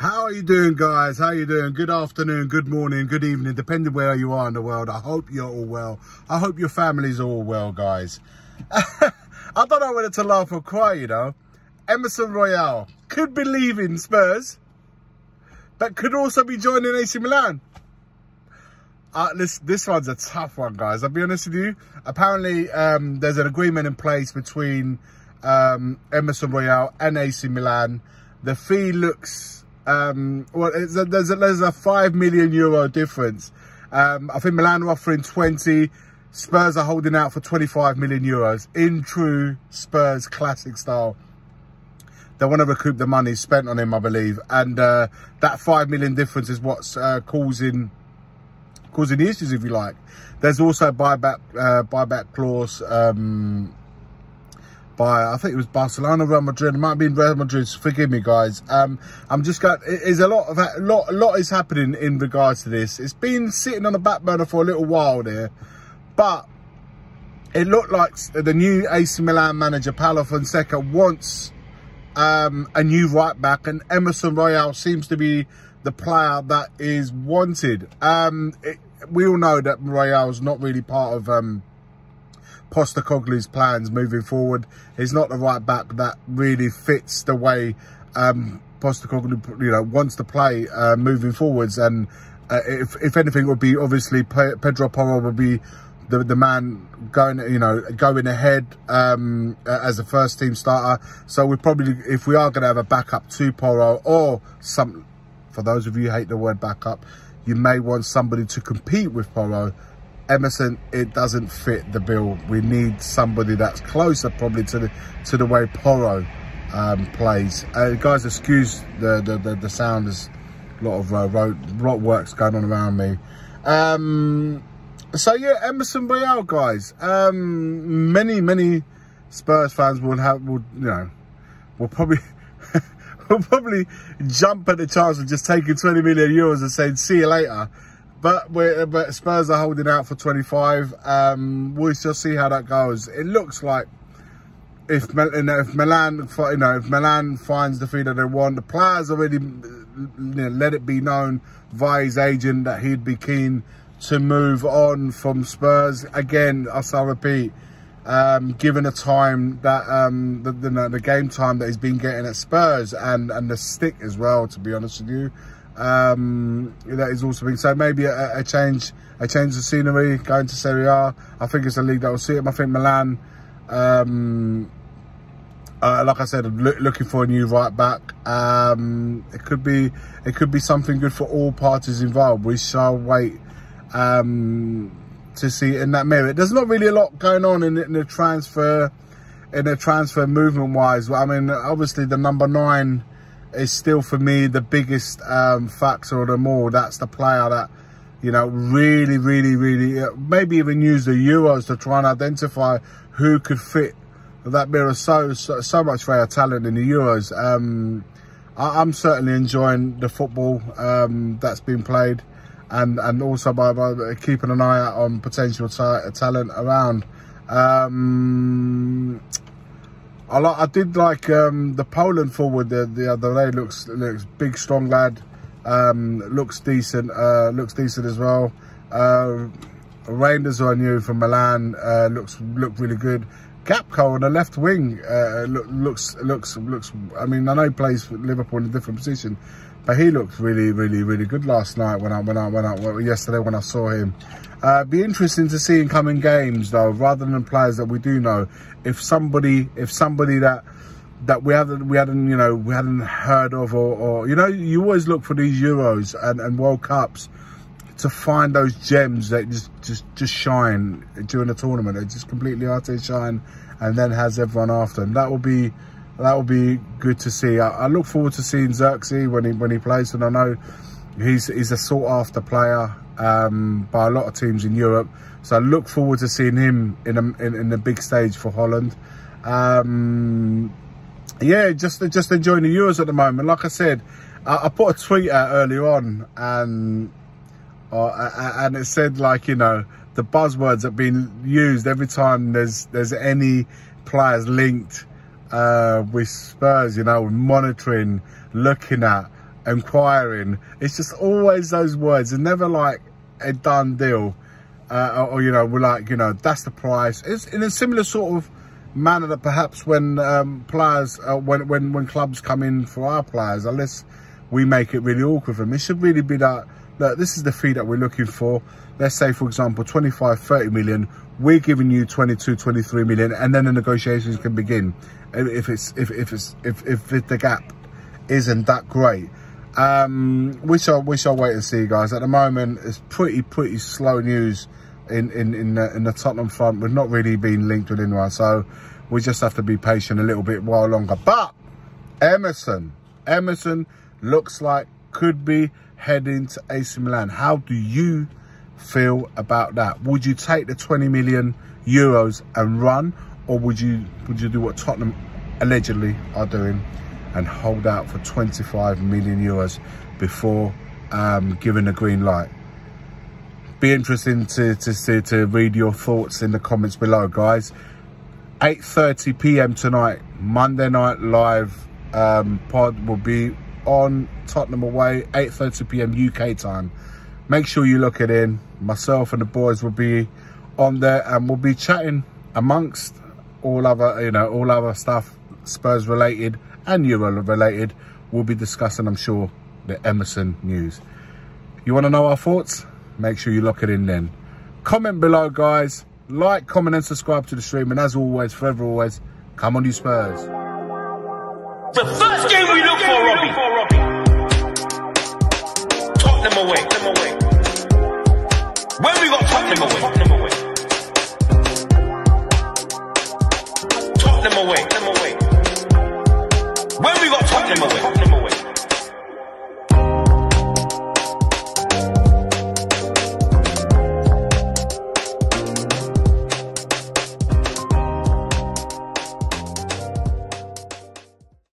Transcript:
How are you doing, guys? How are you doing? Good afternoon, good morning, good evening, depending where you are in the world. I hope you're all well. I hope your families are all well, guys. I don't know whether to laugh or cry, you know. Emerson Royale could be leaving Spurs, but could also be joining AC Milan. This one's a tough one, guys. I'll be honest with you. Apparently, there's an agreement in place between Emerson Royale and AC Milan. The fee looks, well, there's a €5 million difference. I think Milan are offering 20. Spurs are holding out for €25 million in true Spurs classic style. They want to recoup the money spent on him, I believe. And that $5 million difference is what's causing the issues, if you like. There's also a buyback clause by, I think it was Barcelona, Real Madrid. It might have been Real Madrid. Forgive me, guys. I'm just going. There's a lot is happening in regards to this. It's been sitting on the back burner for a little while there, but it looked like the new AC Milan manager Paulo Fonseca wants a new right back, and Emerson Royale seems to be the player that is wanted. We all know that Royale is not really part of Postecoglou's plans moving forward. He's not the right back that really fits the way Postecoglou, you know, wants to play moving forwards. And if anything, it would be obviously Pedro Porro would be the man going ahead as a first team starter. So we probably, if we are going to have a backup to Porro, or some, for those of you who hate the word backup, you may want somebody to compete with Porro. Emerson, it doesn't fit the bill. We need somebody that's closer probably to the way Porro plays. Guys, excuse the sound. There's a lot of road works going on around me. So yeah, Emerson Royale, guys. Many Spurs fans will probably will probably jump at the chance of just taking €20 million and saying see you later. But Spurs are holding out for 25. We'll just see how that goes. It looks like if Milan finds the fee that they want, the players already let it be known via his agent that he'd be keen to move on from Spurs. Again, I'll repeat, given the time that the game time that he's been getting at Spurs and the stick as well, to be honest with you. That is also being, so maybe a change of scenery, going to Serie A. I think it's a league that will see him. I think Milan, like I said, looking for a new right back. It could be something good for all parties involved. We shall wait to see in that merit. There's not really a lot going on in the transfer movement wise. I mean, obviously the number 9 is still for me the biggest factor of them all. That's the player that, you know, really maybe even use the Euros to try and identify who could fit that bit of so much rare talent in the Euros. I'm certainly enjoying the football that's been played, and also by keeping an eye out on potential talent around. I did like the Poland forward the other day. Looks big, strong lad. Looks decent as well. Reinders, who I knew from Milan, looked really good. Gapco on the left wing looks. I mean, I know he plays for Liverpool in a different position, but he looked really good last night yesterday when I saw him. Be interesting to see in coming games though, rather than players that we do know. If somebody that we hadn't heard of, or you know, you always look for these Euros and World Cups to find those gems that just shine during the tournament. They just completely out there shine, and then has everyone after them. That will be good to see. I look forward to seeing Xerxes when he plays, and I know he's a sought after player by a lot of teams in Europe. So I look forward to seeing him in the big stage for Holland. Yeah, just enjoying the Euros at the moment. Like I said, I put a tweet out earlier on, and it said, like, you know, the buzzwords that have been used every time there's any players linked with Spurs, you know, monitoring, looking at, inquiring. It's just always those words, and never like a done deal, or you know, we're like, you know, that's the price. It's in a similar sort of manner that perhaps when players, when clubs come in for our players, unless we make it really awkward for them, it should really be that, look, this is the fee that we're looking for. Let's say, for example, 25, 30 million. We're giving you 22, 23 million, and then the negotiations can begin. If the gap isn't that great, we shall wait and see, guys. At the moment, it's pretty slow news in the Tottenham front. We've not really been linked with anyone, so we just have to be patient a little bit while longer. But Emerson looks like could be heading to AC Milan. How do you feel about that? Would you take the 20 million euros and run, or would you do what Tottenham allegedly are doing and hold out for 25 million euros before giving the green light? Be interesting to read your thoughts in the comments below, guys. 8:30 p.m. tonight, Monday Night Live pod will be on Tottenham away, 8:30 p.m. UK time. Make sure you look it in. Myself and the boys will be on there, and we'll be chatting amongst all other, you know, all other stuff, Spurs related and Euro related. We'll be discussing, I'm sure, the Emerson news. You want to know our thoughts? Make sure you lock it in then. Comment below, guys. Like, comment and subscribe to the stream. And as always, forever always, come on you Spurs.